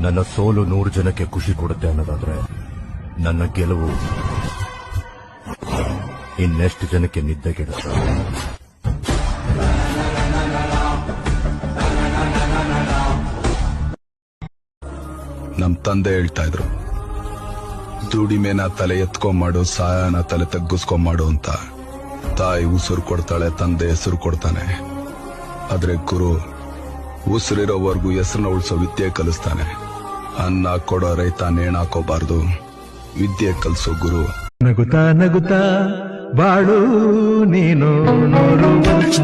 ನನ್ನ ಸೋಲು 100 ಜನಕ್ಕೆ ಖುಷಿ ಕೊಡುತ್ತೆ ಅನ್ನೋದಾದ್ರೆ ನನ್ನ ಗೆಲುವು ಇನ್ನೆಷ್ಟು ಜನಕ್ಕೆ ನಿದ್ದೆ ಕೆಡುತ್ತೆ. ನಮ್ ತಂದೆ ಹೇಳ್ತಾ ಇದ್ರು, ದುಡಿಮೆನ ತಲೆ ಎತ್ಕೊಂಡ್ಮಾಡು, ಸಹಾಯನ ತಲೆ ತಗ್ಗಿಸ್ಕೊಂಡ್ಮಾಡು ಅಂತ. ತಾಯಿ ಉಸಿರು ಕೊಡ್ತಾಳೆ, ತಂದೆ ಹೆಸರು ಕೊಡ್ತಾನೆ. ಆದ್ರೆ ಗುರು ಉಸಿರಿರೋವರೆಗೂ ಹೆಸರನ್ನ ಉಳಿಸೋ ವಿದ್ಯೆ ಕಲಿಸ್ತಾನೆ. ಅನ್ನ ಕೊಡೋ ರೈತ ನೇಣಾಕೋಬಾರ್ದು, ವಿದ್ಯೆ ಕಲಿಸೋ ಗುರು. ನಗುತ್ತಾ ನಗುತ್ತಾ ಬಾಳು ನೀನು 100 ವರ್ಷ.